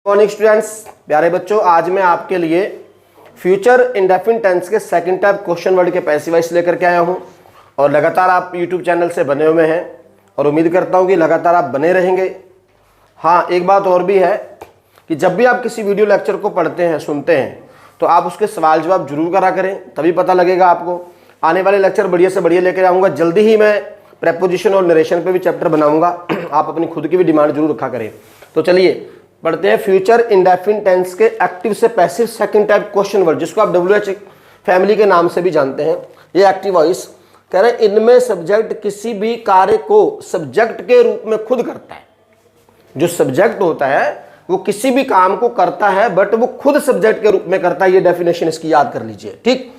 Morning students, प्यारे बच्चों, आज मैं आपके लिए फ्यूचर इंडेफिनिट टेंस के सेकंड टाइप क्वेश्चन वर्ड के पैसिव वॉइस लेकर के आया हूं और लगातार आप यूट्यूब चैनल से बने हुए हैं और उम्मीद करता हूं कि लगातार आप बने रहेंगे। हाँ, एक बात और भी है कि जब भी आप किसी वीडियो लेक्चर को पढ़ते हैं, सुनते हैं, तो आप उसके सवाल जवाब जरूर करा करें, तभी पता लगेगा आपको। आने वाले लेक्चर बढ़िया से बढ़िया लेकर आऊँगा। जल्दी ही मैं प्रेपोजिशन और नरेशन पे भी चैप्टर बनाऊंगा। आप अपनी खुद की भी डिमांड जरूर रखा करें। तो चलिए पढ़ते हैं फ्यूचर इंडेफिनिट टेंस के एक्टिव से passive second type question word, जिसको आप WH फैमिली के नाम से भी जानते हैं। ये एक्टिव वॉइस कह रहे हैं, इनमें सब्जेक्ट किसी भी कार्य को सब्जेक्ट के रूप में खुद करता है। जो सब्जेक्ट होता है वो किसी भी काम को करता है, बट वो खुद सब्जेक्ट के रूप में करता है। ये डेफिनेशन इसकी याद कर लीजिए, ठीक।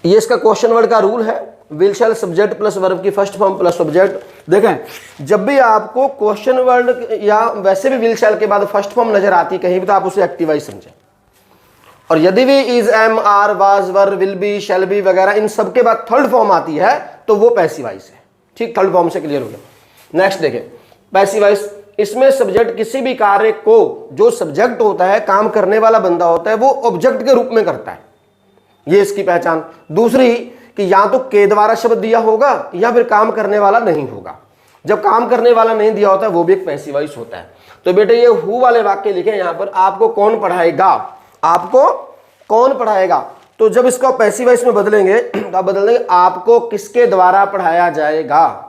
ये इसका क्वेश्चन वर्ड का रूल है, will shell subject plus verb की फर्स्ट फॉर्म प्लस सब्जेक्ट। देखें, जब भी आपको क्वेश्चन वर्ड या वैसे भी विल शैल के बाद फर्स्ट फॉर्म नजर आती कहीं भी, तो आप उसे एक्टिव वॉइस समझें। और यदि भी is, am, are, was, were, will be, shall be वगैरह इन सब के बाद थर्ड फॉर्म आती है तो वो पैसिव वॉइस है, ठीक। थर्ड फॉर्म से क्लियर हो गया। नेक्स्ट देखें, पैसिव वॉइस, इसमें सब्जेक्ट किसी भी कार्य को, जो सब्जेक्ट होता है, काम करने वाला बंदा होता है, वो ऑब्जेक्ट के रूप में करता है। ये इसकी पहचान। दूसरी कि या तो के द्वारा शब्द दिया होगा या फिर काम करने वाला नहीं होगा। जब काम करने वाला नहीं दिया होता है वो भी एक पैसिव वॉइस होता है। तो बेटे ये हु वाले वाक्य लिखे यहां पर, आपको कौन पढ़ाएगा, आपको कौन पढ़ाएगा। तो जब इसको पैसिव वॉइस में बदलेंगे तो आप बदल देंगे, आपको किसके द्वारा पढ़ाया जाएगा।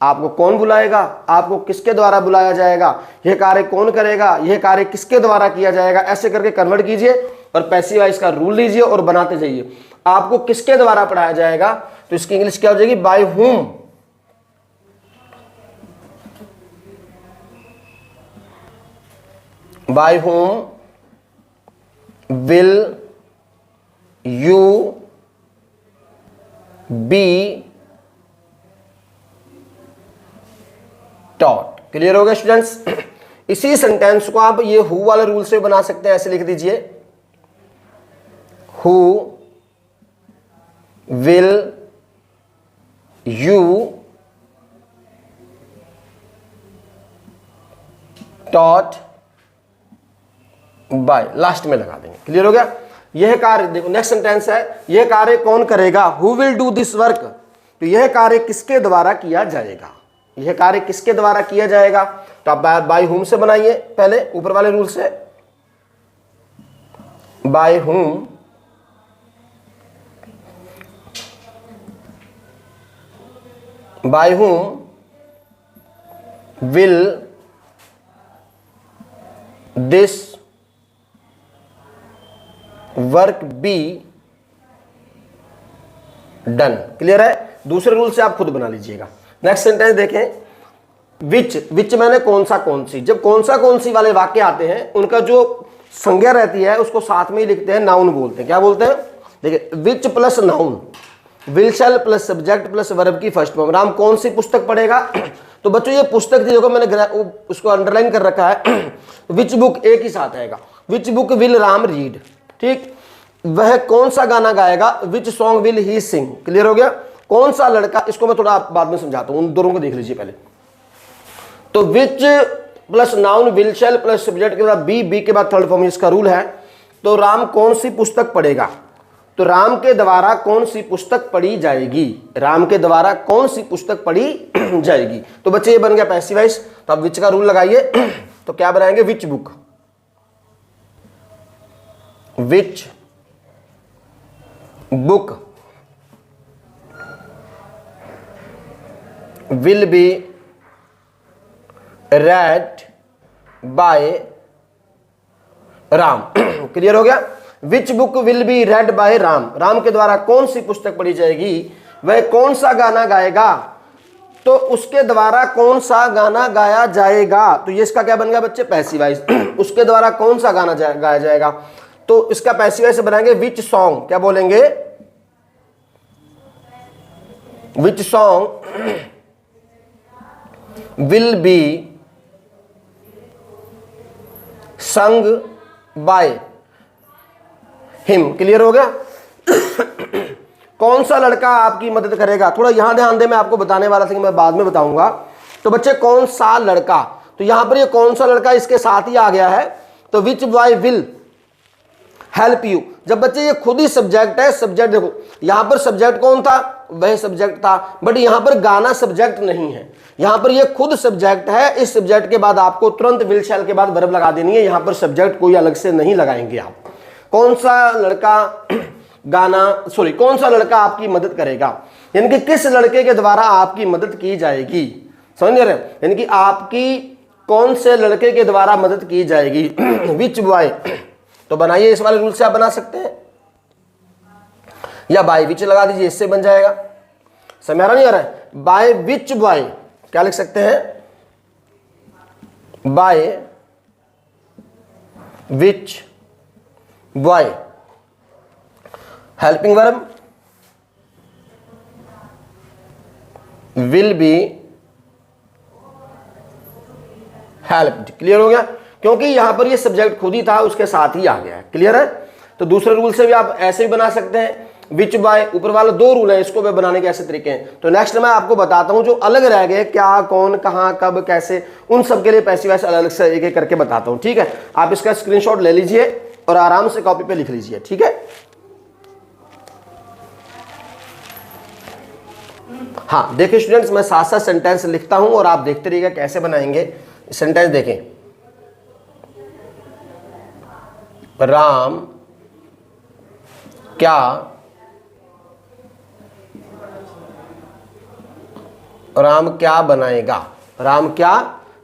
आपको कौन बुलाएगा, आपको किसके द्वारा बुलाया जाएगा, यह कार्य कौन करेगा, यह कार्य किसके द्वारा किया जाएगा। ऐसे करके कन्वर्ट कीजिए और पैसिव वॉइस का रूल लीजिए और बनाते जाइए। आपको किसके द्वारा पढ़ाया जाएगा, तो इसकी इंग्लिश क्या हो जाएगी, by whom. By whom will you be taught. Clear हो गया स्टूडेंट्स। इसी सेंटेंस को आप ये हु वाले रूल से बना सकते हैं। ऐसे लिख दीजिए, who will you taught by, last में लगा देंगे। क्लियर हो गया। यह कार्य, देखो नेक्स्ट सेंटेंस है, यह कार्य कौन करेगा, who will do this work. तो यह कार्य किसके द्वारा किया जाएगा, यह कार्य किसके द्वारा किया जाएगा। तो आप बाय हुम से बनाइए, पहले ऊपर वाले रूल से, by whom by whom will this work be done। Clear है। दूसरे रूल से आप खुद बना लीजिएगा। नेक्स्ट सेंटेंस देखें, विच मैंने कौन सा कौन सी। जब कौन सा कौन सी वाले वाक्य आते हैं, उनका जो संज्ञा रहती है उसको साथ में ही लिखते हैं, नाउन बोलते हैं। क्या बोलते हैं, देखिए, which plus noun, will shall plus subject plus verb की फर्स्ट फॉर्म। राम कौन सी पुस्तक पढ़ेगा। तो बच्चों ये पुस्तक थी, देखो मैंने उसको अंडरलाइन कर रखा है। विच बुक एक ही साथ आएगा, which book will Ram read, ठीक। वह कौन सा गाना गाएगा, which song will he sing. Clear हो गया। कौन सा लड़का, इसको मैं थोड़ा बाद में समझाता हूं, उन दोनों को देख लीजिए पहले। तो which plus noun, will shall plus subject के बाद बी के बाद थर्ड फॉर्म, इसका रूल है। तो राम कौन सी पुस्तक पढ़ेगा, तो राम के द्वारा कौन सी पुस्तक पढ़ी जाएगी, राम के द्वारा कौन सी पुस्तक पढ़ी जाएगी। तो बच्चे ये बन गया पैसिव वॉइस। तो आप विच का रूल लगाइए, तो क्या बनाएंगे, which book, which book will be read by Ram. Clear हो गया। Which book will be read by Ram, Ram के द्वारा कौन सी पुस्तक पढ़ी जाएगी, वह कौन सा गाना गाएगा, तो उसके द्वारा कौन सा गाना गाया जाएगा। तो ये इसका क्या बन गया बच्चे, पैसिव वॉइस। उसके द्वारा कौन सा गाना गाया जाएगा, तो इसका पैसिव वॉइस बनाएंगे, विच सॉन्ग। क्या बोलेंगे, विच song will be sung by him. Clear हो गया। कौन सा लड़का आपकी मदद करेगा, थोड़ा यहां ध्यान दे, मैं आपको बताने वाला था कि मैं बाद में बताऊंगा। तो बच्चे कौन सा लड़का, तो यहां पर ये कौन सा लड़का इसके साथ ही आ गया है, तो विच बॉय विल हेल्प यू। जब बच्चे ये खुद ही सब्जेक्ट है, सब्जेक्ट देखो यहां पर सब्जेक्ट कौन था, वह सब्जेक्ट था, बट यहां पर गाना सब्जेक्ट नहीं है, यहां पर ये खुद सब्जेक्ट है। इस सब्जेक्ट के बाद आपको तुरंत विल शैल के बाद वर्ब लगा देनी है, यहां पर सब्जेक्ट कोई अलग से नहीं लगाएंगे आप। कौन सा लड़का कौन सा लड़का आपकी मदद करेगा, यानी कि किस लड़के के द्वारा आपकी मदद की जाएगी, समझ रहे हैं, यानी कि आपकी कौन से लड़के के द्वारा मदद की जाएगी विच बॉय। तो बनाइए, इस वाले रूल से आप बना सकते हैं, या बाय विच लगा दीजिए, इससे बन जाएगा। समझ आ रहा नहीं आ रहा है, बाय विच बॉय क्या लिख सकते हैं, by which boy helping verb will be helped. Clear हो गया, क्योंकि यहां पर ये सब्जेक्ट खुद ही था, उसके साथ ही आ गया है। क्लियर है, तो दूसरे रूल से भी आप ऐसे भी बना सकते हैं, विच बाय, ऊपर वाला दो रूल है, इसको भी बनाने के ऐसे तरीके हैं। तो नेक्स्ट मैं आपको बताता हूं जो अलग रह गए, क्या, कौन, कहां, कब, कैसे, उन सब के लिए पैसिव वॉइस अलग अलग से एक एक करके बताता हूं। ठीक है, आप इसका स्क्रीनशॉट ले लीजिए और आराम से कॉपी पे लिख लीजिए। ठीक है, हाँ देखिए स्टूडेंट्स, मैं साथ साथ सेंटेंस लिखता हूं और आप देखते रहिएगा कैसे बनाएंगे सेंटेंस। देखें, राम क्या बनाएगा, राम क्या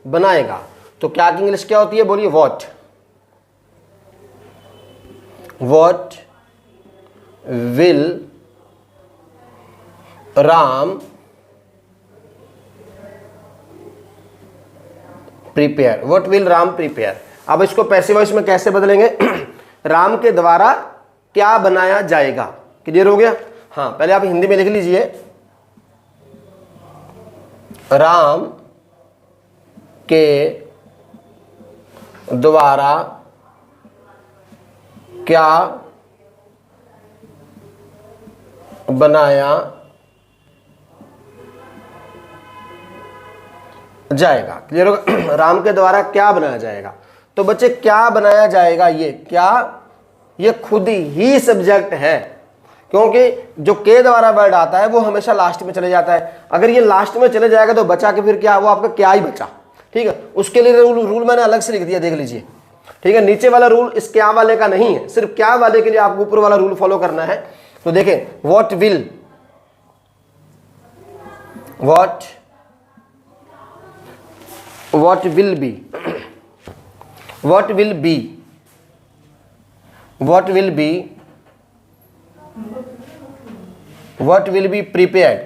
बनाएगा, तो क्या की इंग्लिश क्या होती है, बोलिए, what will Ram prepare, what will Ram prepare. अब इसको पैसिव वॉइस में कैसे बदलेंगे राम के द्वारा क्या बनाया जाएगा। क्लियर हो गया, हाँ पहले आप हिंदी में लिख लीजिए, राम के द्वारा क्या बनाया जाएगा। क्लियर होगा, राम के द्वारा क्या बनाया जाएगा। तो बच्चे क्या बनाया जाएगा, ये क्या, ये खुद ही सब्जेक्ट है, क्योंकि जो के द्वारा वर्ड आता है वो हमेशा लास्ट में चले जाता है। अगर ये लास्ट में चले जाएगा तो बचा के फिर क्या, वो आपका क्या ही बचा। ठीक है, उसके लिए रूल मैंने अलग से लिख दिया, देख लीजिए। ठीक है, नीचे वाला रूल इस क्या वाले का नहीं है, सिर्फ क्या वाले के लिए आपको ऊपर वाला रूल फॉलो करना है। तो देखें, व्हाट विल बी प्रिपेयर्ड।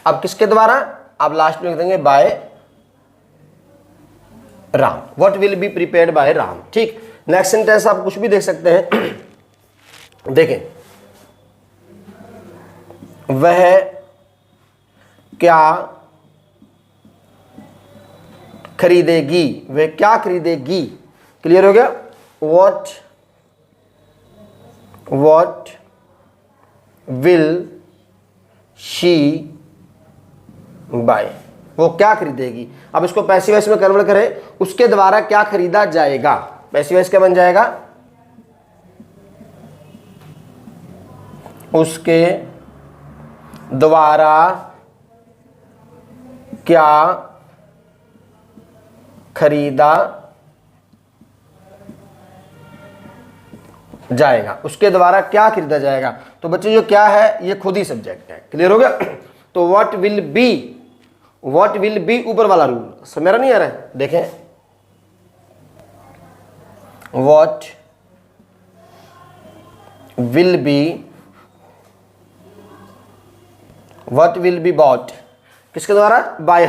अब किसके द्वारा, आप लास्ट में लिख देंगे by Ram, what will be prepared by Ram. ठीक, नेक्स्ट सेंटेंस आप कुछ भी देख सकते हैं देखें, वह क्या खरीदेगी, वह क्या खरीदेगी। क्लियर हो गया, व्हाट विल शी बाय, वो क्या खरीदेगी। अब इसको पैसिव वॉइस में कन्वर्ट करें, उसके द्वारा क्या खरीदा जाएगा। पैसिव वॉइस क्या बन जाएगा, उसके द्वारा क्या खरीदा जाएगा, उसके द्वारा क्या खरीदा जाएगा। तो बच्चे जो क्या है ये खुद ही सब्जेक्ट है। क्लियर हो गया, तो व्हाट विल बी ऊपर वाला रूल, समझ नहीं आ रहा है, देखें, व्हाट विल बी बॉट, किसके द्वारा, बाय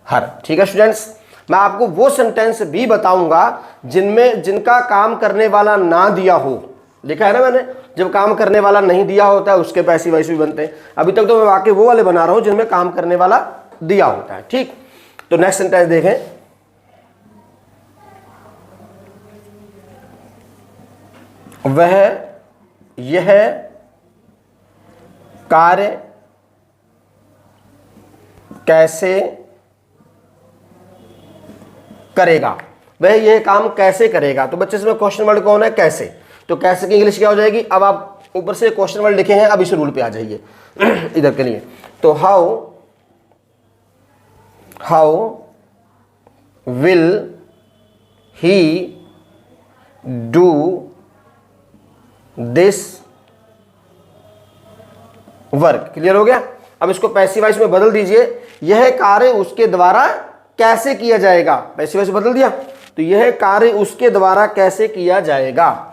हर। ठीक है स्टूडेंट्स, मैं आपको वो सेंटेंस भी बताऊंगा जिनका काम करने वाला ना दिया हो। लिखा है ना मैंने, जब काम करने वाला नहीं दिया होता है उसके पैसिव वॉइस भी बनते हैं। अभी तक तो मैं वाकई वो वाले बना रहा हूं जिनमें काम करने वाला दिया होता है। ठीक, तो नेक्स्ट सेंटेंस देखें, वह यह कार्य कैसे करेगा, वह यह काम कैसे करेगा। तो बच्चे इसमें क्वेश्चन वर्ड कौन है, कैसे। तो कैसे की इंग्लिश क्या हो जाएगी, अब आप ऊपर से क्वेश्चन वर्ड लिखे हैं, अब इस रूल पे आ जाइए इधर के लिए। तो how will he do this work. Clear हो गया। अब इसको पैसिव वॉइस में बदल दीजिए, यह कार्य उसके द्वारा कैसे किया जाएगा। पैसिव वॉइस बदल दिया, तो यह कार्य उसके द्वारा कैसे किया जाएगा,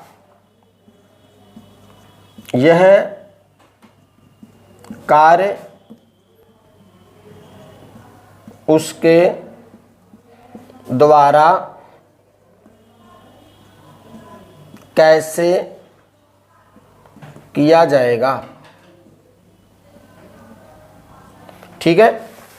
यह कार्य उसके द्वारा कैसे किया जाएगा। ठीक है।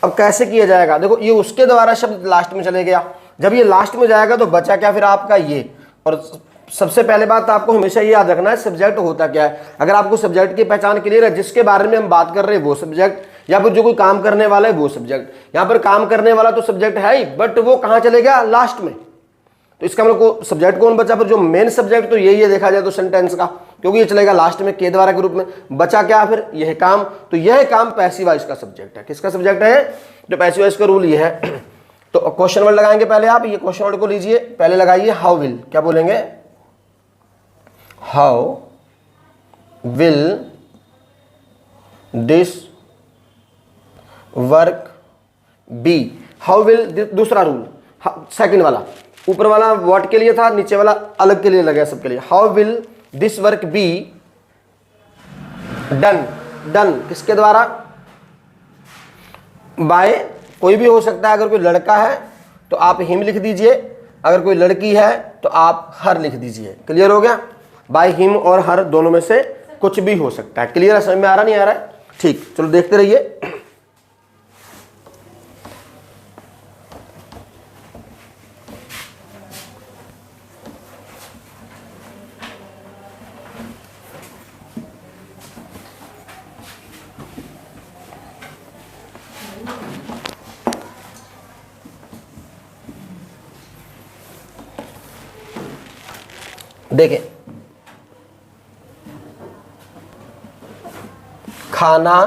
अब कैसे किया जाएगा, देखो ये उसके द्वारा शब्द लास्ट में चले गया, जब ये लास्ट में जाएगा तो बचा क्या फिर आपका ये। और सबसे पहले बात आपको हमेशा ये याद रखना है सब्जेक्ट होता क्या है। अगर आपको सब्जेक्ट की पहचान क्लियर है, जिसके बारे में हम बात कर रहे हैं वो सब्जेक्ट, या फिर जो कोई काम करने वाला है वो सब्जेक्ट। यहाँ पर काम करने वाला तो सब्जेक्ट है ही, बट वो कहाँ चले गया, लास्ट में। तो इसका मतलब को सब्जेक्ट कौन बचा, फिर जो मेन सब्जेक्ट तो यही है देखा जाए तो सेंटेंस का, क्योंकि ये चलेगा लास्ट में के द्वारा के रूप में। बचा क्या फिर, यह काम। तो यह काम पैसिव वॉइस का सब्जेक्ट है। किसका सब्जेक्ट है, तो पैसिव वॉइस का रूल ये है। तो क्वेश्चन वर्ड लगाएंगे पहले, आप ये क्वेश्चन वर्ड को लीजिए, पहले लगाइए हाउ विल। क्या बोलेंगे, how will this work be. How will दूसरा रूल, सेकंड वाला, ऊपर वाला व्हाट के लिए था, नीचे वाला अलग के लिए लगा सबके लिए। How will this work be done. Done किसके द्वारा, बाय, कोई भी हो सकता है। अगर कोई लड़का है तो आप हिम लिख दीजिए, अगर कोई लड़की है तो आप हर लिख दीजिए। क्लियर हो गया। बाय हिम और हर दोनों में से कुछ भी हो सकता है। क्लियर है, समझ में आ रहा नहीं आ रहा है, ठीक। चलो देखते रहिए। देखें, खाना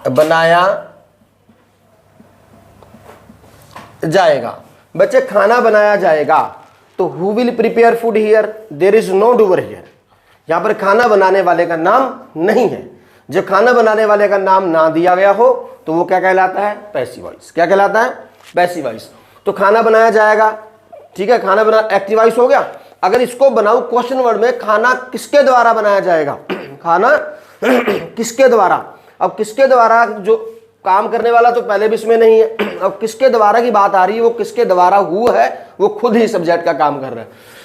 बनाया जाएगा। बच्चे खाना बनाया जाएगा, तो who will prepare food here, there is no doer here. यहां पर खाना बनाने वाले का नाम नहीं है। जब खाना बनाने वाले का नाम ना दिया गया हो तो वो क्या कहलाता है, पैसिव वॉइस। क्या कहलाता है, पैसिव वॉइस। तो खाना बनाया जाएगा, ठीक है, खाना बना एक्टिव वॉइस हो गया। अगर इसको बनाऊं क्वेश्चन वर्ड में, खाना किसके द्वारा बनाया जाएगा, खाना किसके द्वारा। अब किसके द्वारा, जो काम करने वाला तो पहले भी इसमें नहीं है, अब किसके द्वारा की बात आ रही है, वो किसके द्वारा हुआ है, वो खुद ही सब्जेक्ट का काम कर रहा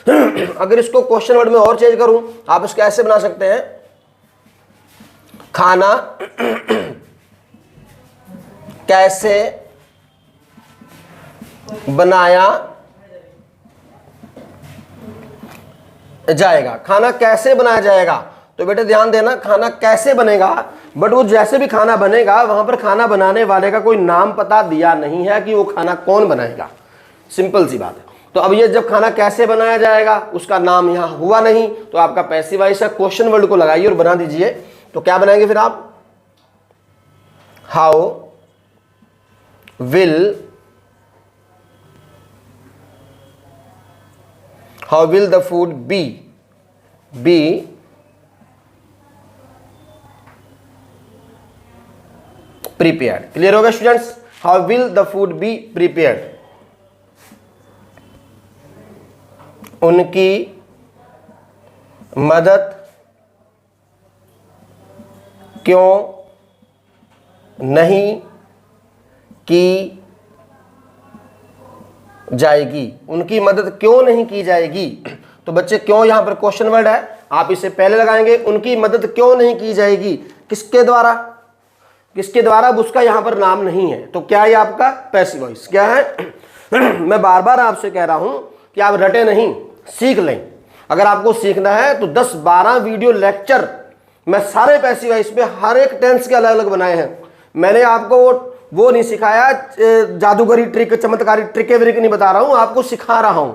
है। अगर इसको क्वेश्चन वर्ड में और चेंज करूं, आप इसको ऐसे बना सकते हैं, खाना कैसे बनाया जाएगा। खाना कैसे बनाया जाएगा, तो बेटे ध्यान देना, खाना कैसे बनेगा, बट वो जैसे भी खाना बनेगा वहां पर खाना बनाने वाले का कोई नाम पता दिया नहीं है कि वो खाना कौन बनाएगा। सिंपल सी बात है। तो अब ये जब खाना कैसे बनाया जाएगा, उसका नाम यहां हुआ नहीं, तो आपका पैसिव वॉइस है। क्वेश्चन वर्ड को लगाइए और बना दीजिए। तो क्या बनाएंगे फिर आप, how will the food be prepared. Clear होगा students, how will the food be prepared. उनकी मदद क्यों नहीं की जाएगी, उनकी मदद क्यों नहीं की जाएगी। तो बच्चे क्यों यहां पर क्वेश्चन वर्ड है, आप इसे पहले लगाएंगे, उनकी मदद क्यों नहीं की जाएगी, किसके द्वारा, किसके द्वारा, अब उसका यहां पर नाम नहीं है। तो क्या है आपका पैसिव वॉइस, क्या है। मैं बार बार आपसे कह रहा हूं कि आप रटे नहीं, सीख लें। अगर आपको सीखना है तो 10-12 वीडियो लेक्चर मैं सारे पैसिव वॉइस पे हर एक टेंस के अलग अलग बनाए हैं। मैंने आपको वो नहीं सिखाया, जादूगरी ट्रिक, चमत्कारी ट्रिक व्रिक नहीं बता रहा हूं, आपको सिखा रहा हूं।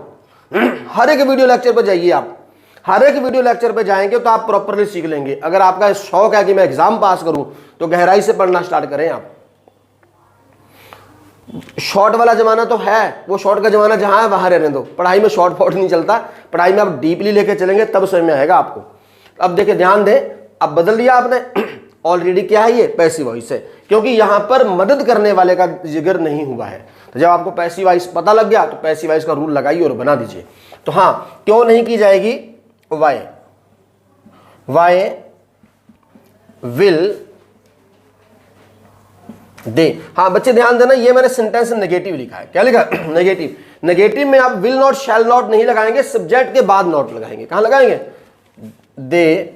हर एक वीडियो लेक्चर पर जाइए, आप हर एक वीडियो लेक्चर पे जाएंगे तो आप प्रॉपरली सीख लेंगे। अगर आपका शौक है कि मैं एग्जाम पास करूं तो गहराई से पढ़ना स्टार्ट करें आप। शॉर्ट वाला जमाना तो है, वो शॉर्ट का जमाना जहां है वहां रहने दो। पढ़ाई में शॉर्ट फॉर्ट नहीं चलता, पढ़ाई में आप डीपली लेके चलेंगे तब समझ में आएगा आपको। अब देखिए ध्यान दें, अब बदल दिया आपने। ऑलरेडी क्या है, ये पैसिव वॉइस है, क्योंकि यहां पर मदद करने वाले का जिक्र नहीं हुआ है। तो जब आपको पैसिव वॉइस पता लग गया तो पैसिव वॉइस का रूल लगाइए और बना दीजिए। तो हाँ, क्यों नहीं की जाएगी, वाई विल दे। हाँ बच्चे ध्यान देना, ये मैंने सेंटेंस नेगेटिव लिखा है। क्या लिखा? नेगेटिव। नेगेटिव में आप विल नॉट, शैल नॉट नहीं लगाएंगे, सब्जेक्ट के बाद नॉट लगाएंगे। कहां लगाएंगे? They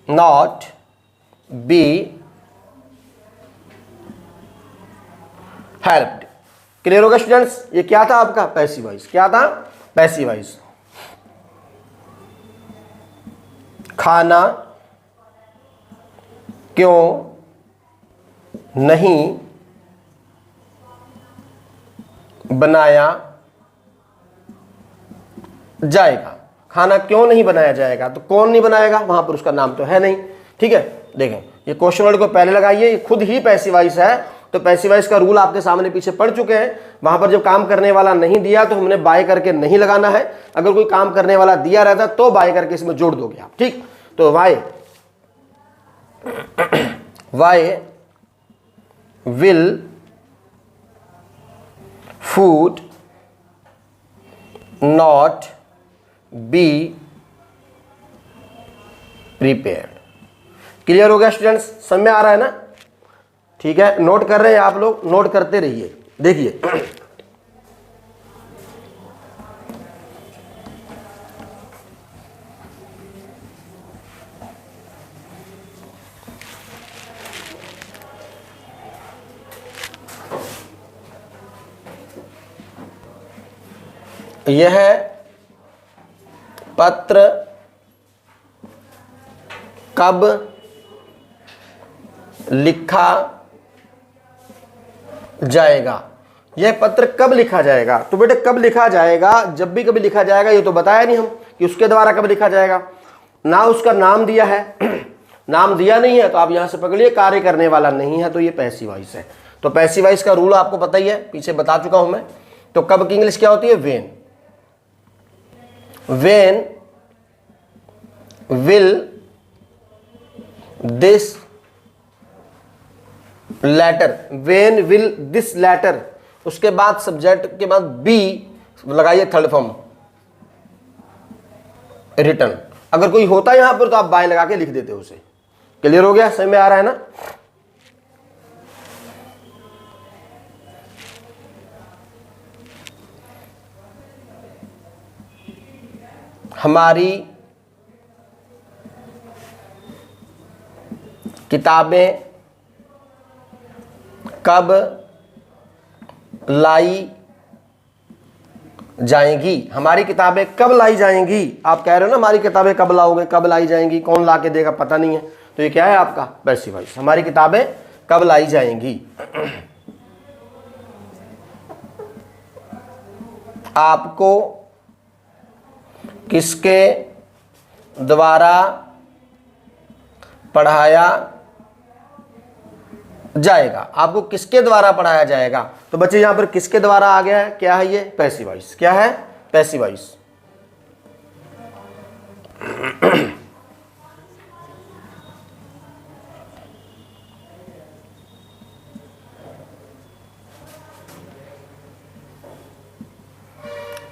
not be helped. Clear होगा स्टूडेंट्स? ये क्या था आपका? Passive voice. क्या था? Passive voice. खाना क्यों नहीं बनाया जाएगा? खाना क्यों नहीं बनाया जाएगा, तो कौन नहीं बनाएगा, वहां पर उसका नाम तो है नहीं। ठीक है, देखें ये क्वेश्चन वर्ड को पहले लगाइए, ये खुद ही पैसिव वॉइस है। तो पैसिव वॉइस का रूल आपके सामने पीछे पढ़ चुके हैं। वहां पर जब काम करने वाला नहीं दिया तो हमने बाय करके नहीं लगाना है। अगर कोई काम करने वाला दिया रहता तो बाय करके इसमें जोड़ दोगे आप। ठीक, तो why will food not be prepared. Clear हो गया स्टूडेंट्स? समझ में आ रहा है ना? ठीक है, नोट कर रहे हैं आप लोग, नोट करते रहिए। देखिए यह पत्र कब लिखा जाएगा? यह पत्र कब लिखा जाएगा? तो बेटे कब लिखा जाएगा, जब भी कभी लिखा जाएगा, ये तो बताया नहीं हम कि उसके द्वारा कब लिखा जाएगा। ना उसका नाम दिया है, नाम दिया नहीं है, तो आप यहां से पकड़िए कार्य करने वाला नहीं है, तो ये पैसिव वॉइस है। तो पैसिव वॉइस का रूल आपको पता ही है, पीछे बता चुका हूं मैं। तो कब की इंग्लिश क्या होती है? When will this letter, when will this letter, उसके बाद सब्जेक्ट के बाद बी लगाइए थर्ड फॉर्म, रिटर्न। अगर कोई होता है यहां पर तो आप बाय लगा के लिख देते हो उसे। क्लियर हो गया? समझ में आ रहा है ना? हमारी किताबें कब लाई जाएंगी? हमारी किताबें कब लाई जाएंगी? आप कह रहे हो ना हमारी किताबें कब लाओगे, कब लाई जाएंगी, कौन ला के देगा पता नहीं है। तो ये क्या है आपका? Passive voice. हमारी किताबें कब लाई जाएंगी? आपको किसके द्वारा पढ़ाया जाएगा? आपको किसके द्वारा पढ़ाया जाएगा? तो बच्चे यहां पर किसके द्वारा आ गया है, क्या है ये? Passive voice. क्या है? Passive voice.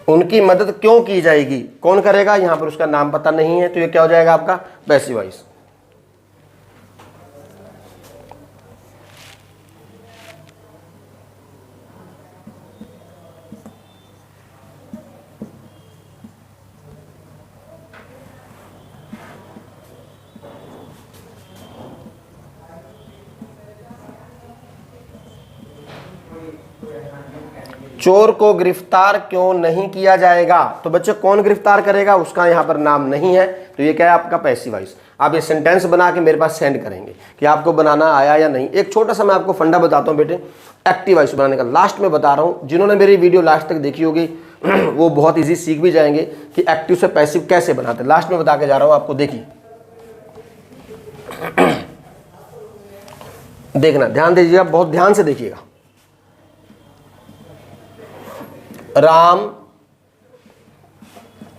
उनकी मदद क्यों की जाएगी? कौन करेगा? यहां पर उसका नाम पता नहीं है, तो ये क्या हो जाएगा आपका? Passive voice. चोर को गिरफ्तार क्यों नहीं किया जाएगा? तो बच्चों कौन गिरफ्तार करेगा उसका यहाँ पर नाम नहीं है, तो ये क्या है आपका पैसिव वॉइस। आप ये सेंटेंस बना के मेरे पास सेंड करेंगे कि आपको बनाना आया या नहीं। एक छोटा सा मैं आपको फंडा बताता हूँ बेटे एक्टिव वॉइस बनाने का, लास्ट में बता रहा हूँ। जिन्होंने मेरी वीडियो लास्ट तक देखी होगी वो बहुत ईजी सीख भी जाएंगे कि एक्टिव से पैसिव कैसे बनाते हैं। लास्ट में बता के जा रहा हूँ आपको, देखिए देखना, ध्यान दीजिएगा, बहुत ध्यान से देखिएगा। राम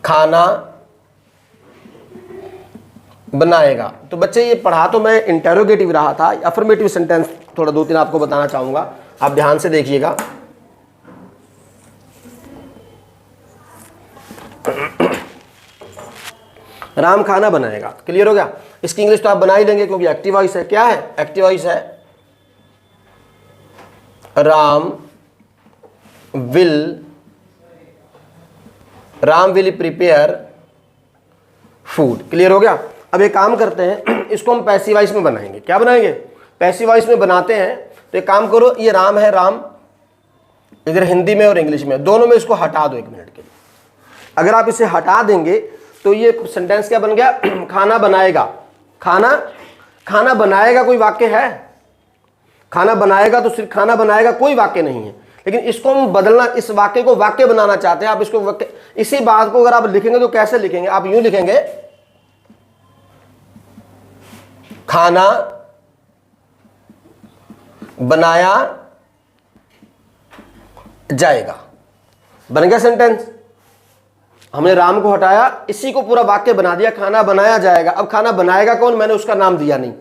खाना बनाएगा। तो बच्चे ये पढ़ा तो मैं इंटेरोगेटिव रहा था, अफर्मेटिव सेंटेंस थोड़ा 2-3 आपको बताना चाहूंगा, आप ध्यान से देखिएगा। राम खाना बनाएगा, क्लियर हो गया। इसकी इंग्लिश तो आप बना ही लेंगे क्योंकि एक्टिव वॉइस है। क्या है? एक्टिव वॉइस है। Ram will prepare food, clear हो गया। अब एक काम करते हैं, इसको हम पैसिव वॉइस में बनाएंगे। क्या बनाएंगे? पैसिव वॉइस में बनाते हैं। तो एक काम करो, ये राम है, राम इधर हिंदी में और इंग्लिश में दोनों में इसको हटा दो 1 मिनट के लिए। अगर आप इसे हटा देंगे तो ये सेंटेंस क्या बन गया? खाना बनाएगा। खाना बनाएगा कोई वाक्य है? खाना बनाएगा तो सिर्फ खाना बनाएगा कोई वाक्य नहीं है। लेकिन इसको हम बदलना, इस वाक्य को वाक्य बनाना चाहते हैं। आप इसको वाक्य, इसी बात को अगर आप लिखेंगे तो कैसे लिखेंगे? आप यूं लिखेंगे, खाना बनाया जाएगा। बन गया सेंटेंस। हमने राम को हटाया, इसी को पूरा वाक्य बना दिया, खाना बनाया जाएगा। अब खाना बनाएगा कौन? मैंने उसका नाम दिया नहीं।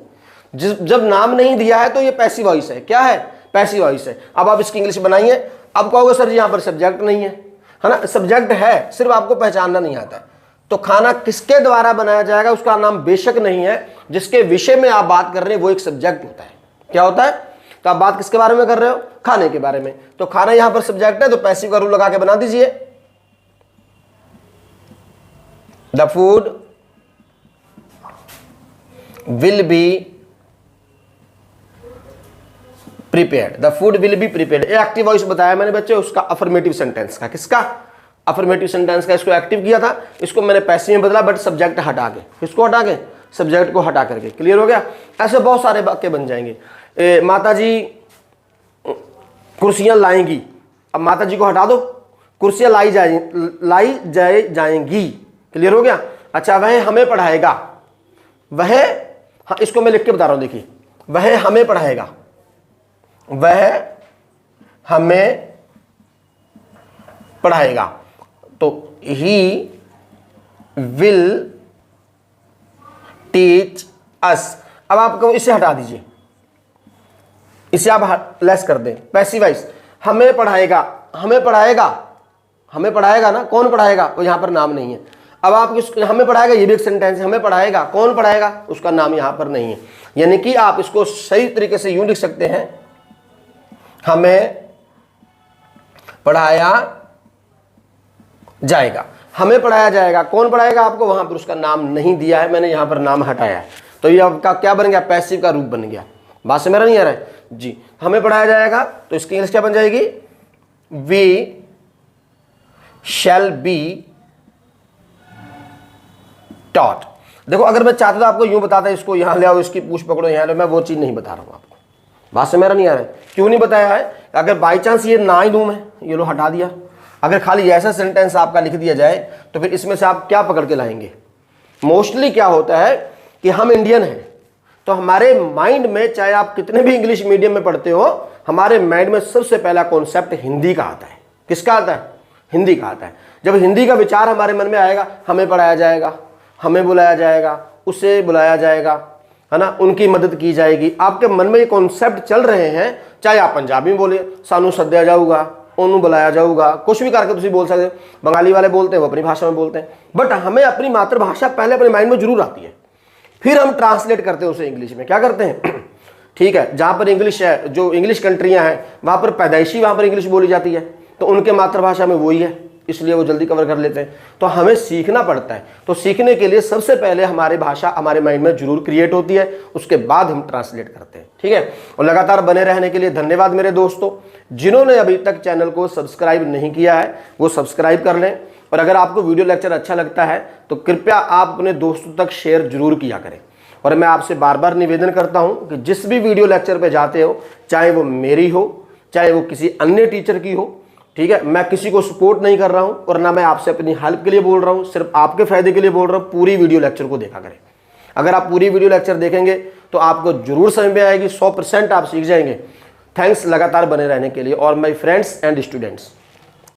जब नाम नहीं दिया है तो ये पैसिव वॉइस है। क्या है? पैसिव वॉइस है। अब आप इसकी इंग्लिश बनाइए। अब कहोगे सर जी यहां पर सब्जेक्ट नहीं है, है ना? सब्जेक्ट है, सिर्फ आपको पहचानना नहीं आता है। तो खाना किसके द्वारा बनाया जाएगा उसका नाम बेशक नहीं है। जिसके विषय में आप बात कर रहे हैं वो एक सब्जेक्ट होता है। क्या होता है? तो आप बात किसके बारे में कर रहे हो? खाने के बारे में। तो खाना यहां पर सब्जेक्ट है, तो पैसिव का रूल लगा के बना दीजिए। The food will be prepared. The food will be prepared. Active voice बताया मैंने बच्चे उसका, अफर्मेटिव सेंटेंस का। किसका? अफर्मेटिव सेंटेंस का। इसको एक्टिव किया था, इसको मैंने पैसिव में बदला, बट सब्जेक्ट हटा के। किसको हटा के? सब्जेक्ट को हटा करके। क्लियर हो गया? ऐसे बहुत सारे वाक्य बन जाएंगे। माता जी कुर्सियां लाएंगी। अब माता जी को हटा दो, कुर्सियां लाई जाएंगी। क्लियर हो गया? अच्छा, वह हमें पढ़ाएगा। वह, हाँ इसको मैं लिख के बता रहा हूं, देखिए, वह हमें पढ़ाएगा। वह हमें पढ़ाएगा। तो ही विल टीच अस। अब आपको इसे हटा दीजिए, इसे आप लेस कर दें। पैसिव वॉइस, हमें पढ़ाएगा। हमें पढ़ाएगा, हमें पढ़ाएगा ना, कौन पढ़ाएगा? वो यहां पर नाम नहीं है। अब आप हमें पढ़ाएगा, ये भी एक सेंटेंस है। हमें पढ़ाएगा, कौन पढ़ाएगा? उसका नाम यहां पर नहीं है। यानी कि आप इसको सही तरीके से यूं लिख सकते हैं, हमें पढ़ाया जाएगा। हमें पढ़ाया जाएगा, कौन पढ़ाएगा आपको? वहां पर उसका नाम नहीं दिया है, मैंने यहां पर नाम हटाया है। तो ये आपका क्या बन गया? पैसिव का रूप बन गया। बात से मेरा नहीं आ रहा है जी। हमें पढ़ाया जाएगा, तो इसकी इंग्लिश क्या बन जाएगी? We shall be taught. देखो, अगर मैं चाहता तो आपको यूं बताता, इसको यहां ले आओ, इसकी पूछ पकड़ो, यहां ले, मैं वो चीज नहीं बता रहा हूं आपको। बात से मेरा नहीं आ रहा है। क्यों नहीं बताया है? अगर बाई चांस ये ना ही दूं मैं, ये लो हटा दिया। अगर खाली ऐसा सेंटेंस आपका लिख दिया जाए तो फिर इसमें से आप क्या पकड़ के लाएंगे? मोस्टली क्या होता है कि हम इंडियन हैं, तो हमारे माइंड में, चाहे आप कितने भी इंग्लिश मीडियम में पढ़ते हो, हमारे माइंड में सबसे पहला कॉन्सेप्ट हिंदी का आता है। किसका आता है? हिंदी का आता है। जब हिंदी का विचार हमारे मन में आएगा, हमें पढ़ाया जाएगा, हमें बुलाया जाएगा, उसे बुलाया जाएगा, है ना, उनकी मदद की जाएगी। आपके मन में ये कॉन्सेप्ट चल रहे हैं। चाहे आप पंजाबी में बोले, सानू सद्या जाऊगा, ओनू बुलाया जाऊगा, कुछ भी करके तुम बोल सकते हो। बंगाली वाले बोलते हैं, वो अपनी भाषा में बोलते हैं, बट हमें अपनी मातृभाषा पहले अपने माइंड में जरूर आती है, फिर हम ट्रांसलेट करते हैं उसे इंग्लिश में। क्या करते हैं? ठीक है, जहां पर इंग्लिश है, जो इंग्लिश कंट्रियां हैं वहां पर पैदाइशी, वहां पर इंग्लिश बोली जाती है, तो उनके मातृभाषा में वही है। इसलिए वो जल्दी कवर कर लेते हैं। तो हमें सीखना पड़ता है। तो सीखने के लिए सबसे पहले हमारी भाषा हमारे माइंड में जरूर क्रिएट होती है, उसके बाद हम ट्रांसलेट करते हैं। ठीक है, और लगातार बने रहने के लिए धन्यवाद मेरे दोस्तों। जिन्होंने अभी तक चैनल को सब्सक्राइब नहीं किया है वो सब्सक्राइब कर लें, और अगर आपको वीडियो लेक्चर अच्छा लगता है तो कृपया आप अपने दोस्तों तक शेयर जरूर किया करें। और मैं आपसे बार बार निवेदन करता हूं कि जिस भी वीडियो लेक्चर पे जाते हो, चाहे वो मेरी हो चाहे वो किसी अन्य टीचर की हो, ठीक है, मैं किसी को सपोर्ट नहीं कर रहा हूं और ना मैं आपसे अपनी हेल्प के लिए बोल रहा हूं, सिर्फ आपके फायदे के लिए बोल रहा हूं। पूरी वीडियो लेक्चर को देखा करें। अगर आप पूरी वीडियो लेक्चर देखेंगे तो आपको जरूर समझ में आएगी, 100% आप सीख जाएंगे। थैंक्स लगातार बने रहने के लिए। और माय फ्रेंड्स एंड स्टूडेंट्स,